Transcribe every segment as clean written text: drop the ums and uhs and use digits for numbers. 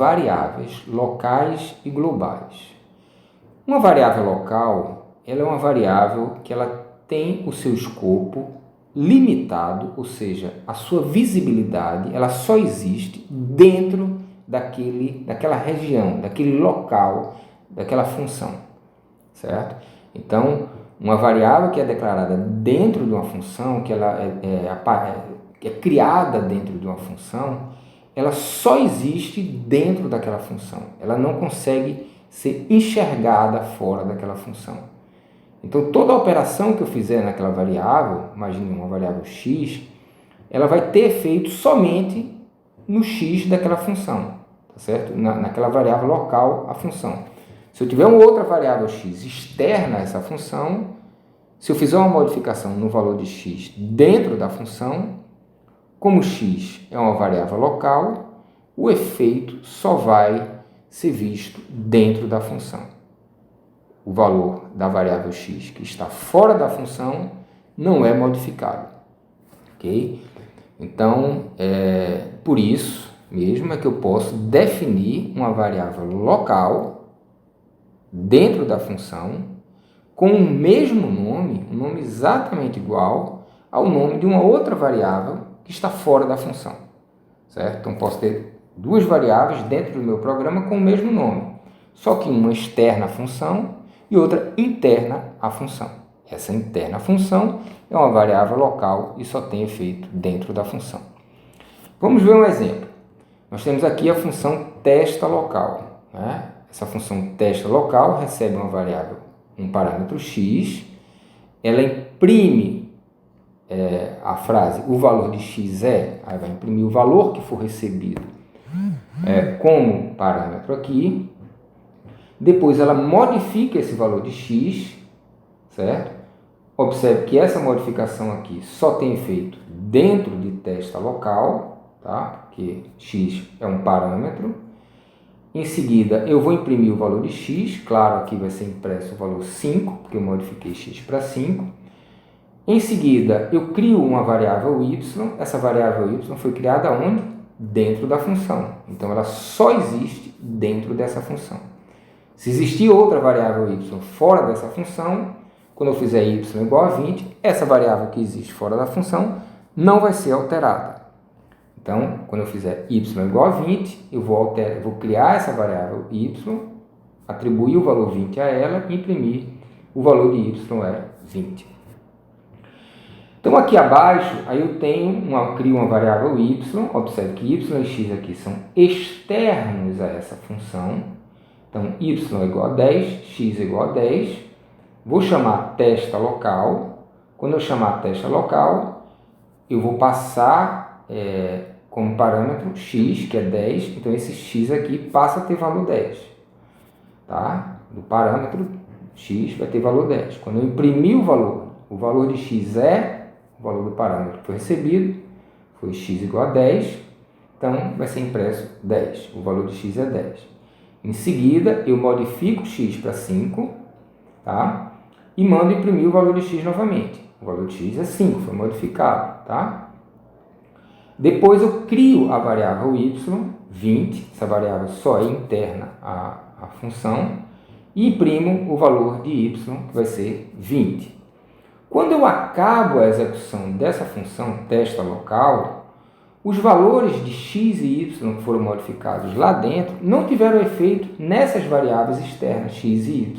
variáveis locais e globais. Uma variável local, ela é uma variável que ela tem o seu escopo limitado, ou seja, a sua visibilidade, ela só existe dentro daquela região, daquele local, daquela função, certo? Então, uma variável que é declarada dentro de uma função, que ela é criada dentro de uma função, ela só existe dentro daquela função. Ela não consegue ser enxergada fora daquela função. Então, toda operação que eu fizer naquela variável, imagine uma variável x, ela vai ter efeito somente no x daquela função, tá certo? Naquela variável local, a função. Se eu tiver uma outra variável x externa a essa função, se eu fizer uma modificação no valor de x dentro da função, como x é uma variável local, o efeito só vai ser visto dentro da função. O valor da variável x que está fora da função não é modificado, ok? Então, por isso mesmo é que eu posso definir uma variável local dentro da função com o mesmo nome, um nome exatamente igual ao nome de uma outra variável que está fora da função, certo? Então, posso ter duas variáveis dentro do meu programa com o mesmo nome, só que uma externa à função e outra interna à função. Essa interna à função é uma variável local e só tem efeito dentro da função. Vamos ver um exemplo. Nós temos aqui a função testa local, né? Essa função testa local recebe uma variável, um parâmetro x, ela imprime a frase o valor de x aí vai imprimir o valor que for recebido como parâmetro aqui. Depois ela modifica esse valor de x, certo? Observe que essa modificação aqui só tem efeito dentro de testa local, tá? Porque x é um parâmetro. Em seguida, eu vou imprimir o valor de x, claro, aqui vai ser impresso o valor 5, porque eu modifiquei x para 5. Em seguida, eu crio uma variável y, essa variável y foi criada onde? Dentro da função. Então, ela só existe dentro dessa função. Se existir outra variável y fora dessa função, quando eu fizer y igual a 20, essa variável que existe fora da função não vai ser alterada. Então, quando eu fizer y igual a 20, eu vou criar essa variável y, atribuir o valor 20 a ela e imprimir o valor de y é 20. Então, aqui abaixo, aí eu crio uma variável y, observe que y e x aqui são externos a essa função. Então, y é igual a 10, x é igual a 10. Vou chamar testa local. Quando eu chamar testa local, eu vou passar como parâmetro x, que é 10. Então, esse x aqui passa a ter valor 10. Tá? Do parâmetro x vai ter valor 10. Quando eu imprimir o valor de x o valor do parâmetro que foi recebido, foi x igual a 10. Então, vai ser impresso 10. O valor de x é 10. Em seguida, eu modifico x para 5, tá? E mando imprimir o valor de x novamente. O valor de x é 5, foi modificado, tá? Depois eu crio a variável y, 20, essa variável só é interna à função, e imprimo o valor de y, que vai ser 20. Quando eu acabo a execução dessa função testa local, os valores de x e y que foram modificados lá dentro não tiveram efeito nessas variáveis externas x e y.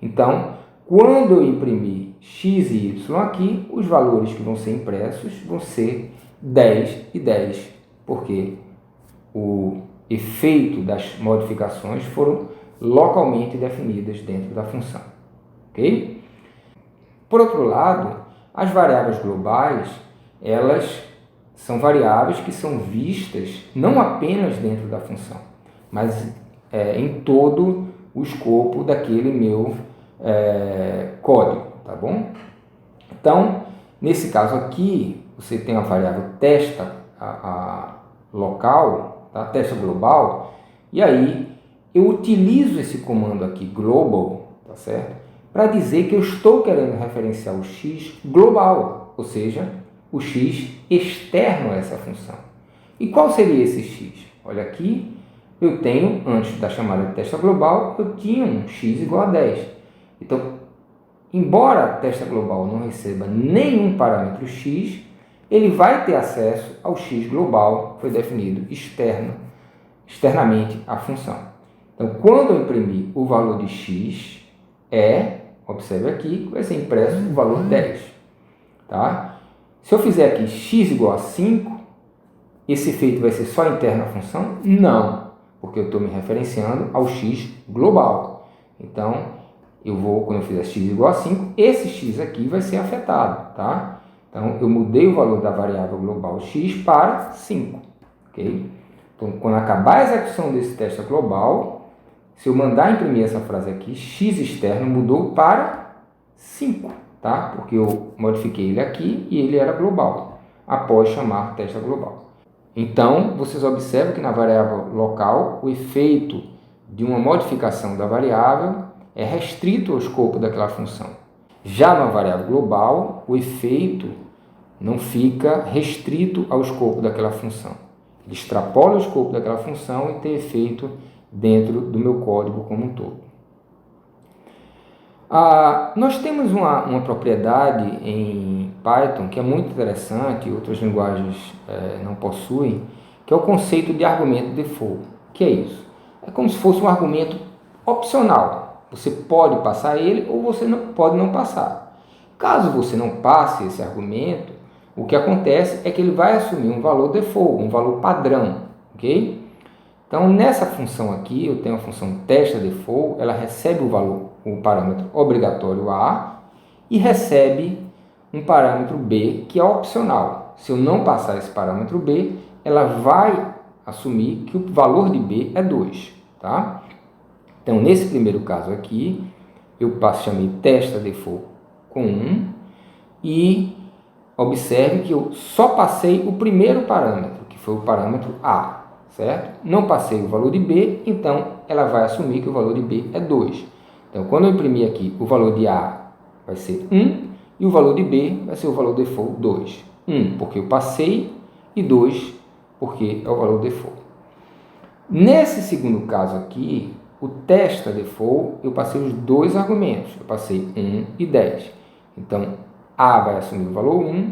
Então, quando eu imprimir x e y aqui, os valores que vão ser impressos vão ser 10 e 10, porque o efeito das modificações foram localmente definidas dentro da função. Ok? Por outro lado, as variáveis globais, elas são variáveis que são vistas não apenas dentro da função, mas em todo o escopo daquele meu código, tá bom? Então, nesse caso aqui, você tem a variável testa local, tá? Testa global, e aí eu utilizo esse comando aqui, global, tá certo? Para dizer que eu estou querendo referenciar o x global, ou seja, o x externo a essa função. E qual seria esse x? Olha aqui, eu tenho, antes da chamada de testa global, eu tinha um x igual a 10. Então, embora a testa global não receba nenhum parâmetro x, ele vai ter acesso ao x global, que foi definido externamente à função. Então, quando eu imprimir o valor de x, observe aqui, vai ser impresso o valor 10. Tá? Se eu fizer aqui x igual a 5, esse efeito vai ser só interno à função? Não, porque eu estou me referenciando ao x global. Então, quando eu fizer x igual a 5, esse x aqui vai ser afetado. Tá? Então, eu mudei o valor da variável global x para 5. Okay? Então, quando acabar a execução desse teste global, se eu mandar imprimir essa frase aqui, x externo mudou para 5, tá? Porque eu modifiquei ele aqui e ele era global, após chamar teste global. Então, vocês observam que na variável local, o efeito de uma modificação da variável é restrito ao escopo daquela função. Já na variável global, o efeito não fica restrito ao escopo daquela função. Ele extrapola o escopo daquela função e tem efeito dentro do meu código como um todo. Nós temos uma propriedade em Python que é muito interessante, outras linguagens não possuem, que é o conceito de argumento default. O que é isso? É como se fosse um argumento opcional. Você pode passar ele ou você pode não passar. Caso você não passe esse argumento, o que acontece é que ele vai assumir um valor default, um valor padrão, ok? Então, nessa função aqui, eu tenho a função testa_default, ela recebe o parâmetro obrigatório A e recebe um parâmetro B, que é opcional. Se eu não passar esse parâmetro B, ela vai assumir que o valor de B é 2, tá? Então, nesse primeiro caso aqui, eu chamei testa_default com 1 e observe que eu só passei o primeiro parâmetro, que foi o parâmetro A, certo? Não passei o valor de B, então ela vai assumir que o valor de B é 2. Então, quando eu imprimir aqui, o valor de A vai ser 1 e o valor de B vai ser o valor default 2. 1 porque eu passei e 2 porque é o valor default. Nesse segundo caso aqui, o testa_default, eu passei os dois argumentos. Eu passei 1 e 10. Então, A vai assumir o valor 1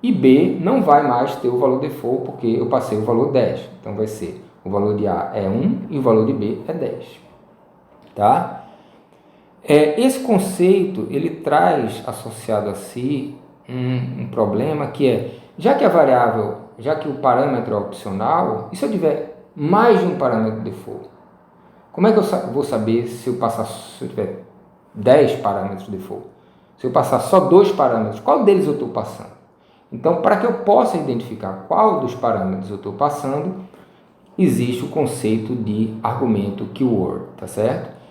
e B não vai mais ter o valor default porque eu passei o valor 10. Então, vai ser o valor de A é 1 e o valor de B é 10. Tá? Esse conceito, ele traz associado a si um problema que é, já que o parâmetro é opcional, e se eu tiver mais de um parâmetro default? Como é que eu vou saber se eu tiver 10 parâmetros default? Se eu passar só 2 parâmetros, qual deles eu estou passando? Então, para que eu possa identificar qual dos parâmetros eu estou passando, existe o conceito de argumento keyword, tá certo?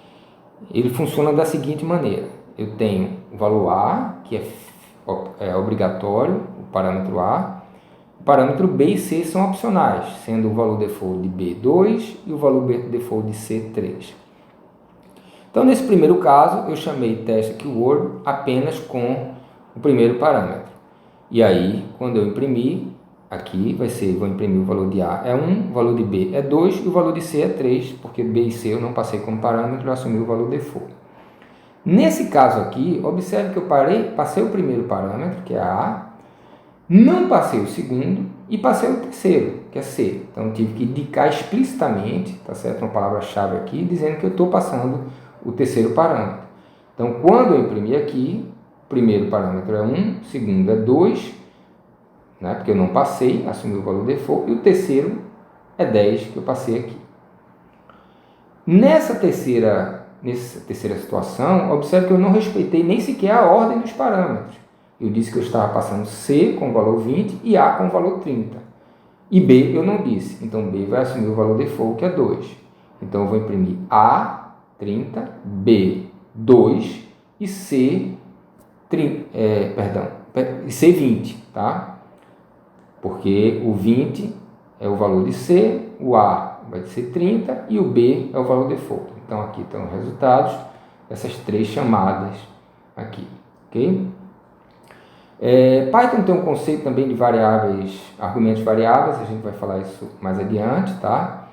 Ele funciona da seguinte maneira: eu tenho o valor A, que é obrigatório, o parâmetro A, o parâmetro B e C são opcionais, sendo o valor default de B 2 e o valor default de C 3. Então, nesse primeiro caso, eu chamei teste keyword apenas com o primeiro parâmetro. E aí, quando eu imprimir, aqui vou imprimir o valor de A é 1, o valor de B é 2 e o valor de C é 3, porque B e C eu não passei como parâmetro, eu assumi o valor default. Nesse caso aqui, observe que eu passei o primeiro parâmetro, que é A, não passei o segundo e passei o terceiro, que é C. Então, eu tive que indicar explicitamente, tá certo? Uma palavra-chave aqui, dizendo que eu estou passando o terceiro parâmetro. Então, quando eu imprimir aqui, o primeiro parâmetro é 1, o segundo é 2, né, porque eu não passei, assumi o valor default, e o terceiro é 10, que eu passei aqui. Nessa terceira situação, observe que eu não respeitei nem sequer a ordem dos parâmetros. Eu disse que eu estava passando C com o valor 20 e A com o valor 30. E B eu não disse, então B vai assumir o valor default, que é 2. Então eu vou imprimir A 30, B 2 e C 20, tá? Porque o 20 é o valor de C, o A vai ser 30 e o B é o valor default. Então, aqui estão os resultados dessas 3 chamadas aqui, ok? Python tem um conceito também de variáveis, argumentos variáveis, a gente vai falar isso mais adiante, tá?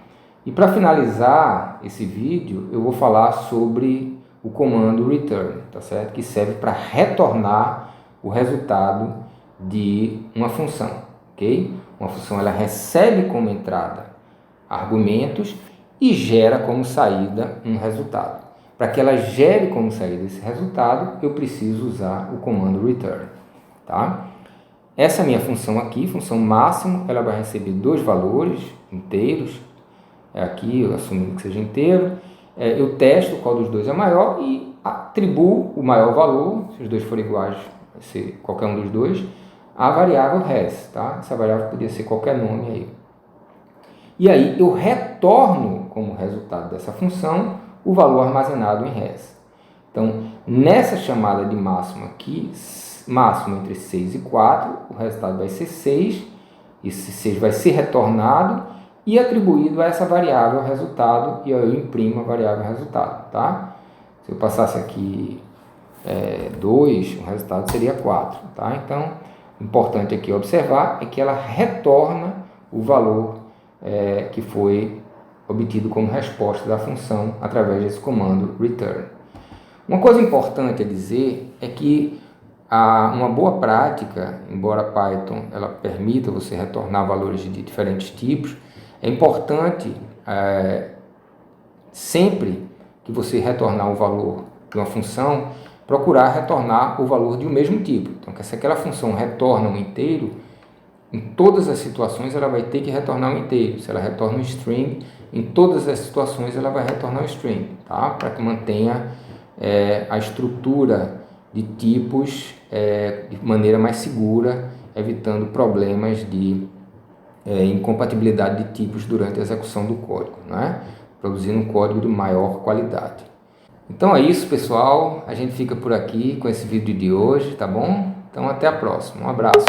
E para finalizar esse vídeo, eu vou falar sobre o comando return, tá certo? Que serve para retornar o resultado de uma função, ok? Uma função ela recebe como entrada argumentos e gera como saída um resultado. Para que ela gere como saída esse resultado, eu preciso usar o comando return, tá? Essa minha função aqui, função máximo, ela vai receber dois valores inteiros. Aqui, assumindo que seja inteiro, eu testo qual dos dois é maior e atribuo o maior valor, se os dois forem iguais, vai ser qualquer um dos dois, a variável res, tá? Essa variável podia ser qualquer nome aí. E aí eu retorno como resultado dessa função o valor armazenado em res. Então, nessa chamada de máximo aqui, máximo entre 6 e 4, o resultado vai ser 6, esse 6 vai ser retornado e atribuído a essa variável resultado, e eu imprimo a variável resultado, tá? Se eu passasse aqui 2, o resultado seria 4, tá? Então, o importante aqui observar é que ela retorna o valor que foi obtido como resposta da função através desse comando return. Uma coisa importante a dizer é que uma boa prática, embora Python ela permita você retornar valores de diferentes tipos, é importante sempre que você retornar o valor de uma função, procurar retornar o valor de um mesmo tipo. Então, se aquela função retorna um inteiro, em todas as situações ela vai ter que retornar um inteiro. Se ela retorna um string, em todas as situações ela vai retornar um string, tá? Para que mantenha a estrutura de tipos de maneira mais segura, evitando problemas de incompatibilidade de tipos durante a execução do código, né? Produzindo um código de maior qualidade. Então é isso, pessoal. A gente fica por aqui com esse vídeo de hoje, tá bom? Então até a próxima. Um abraço.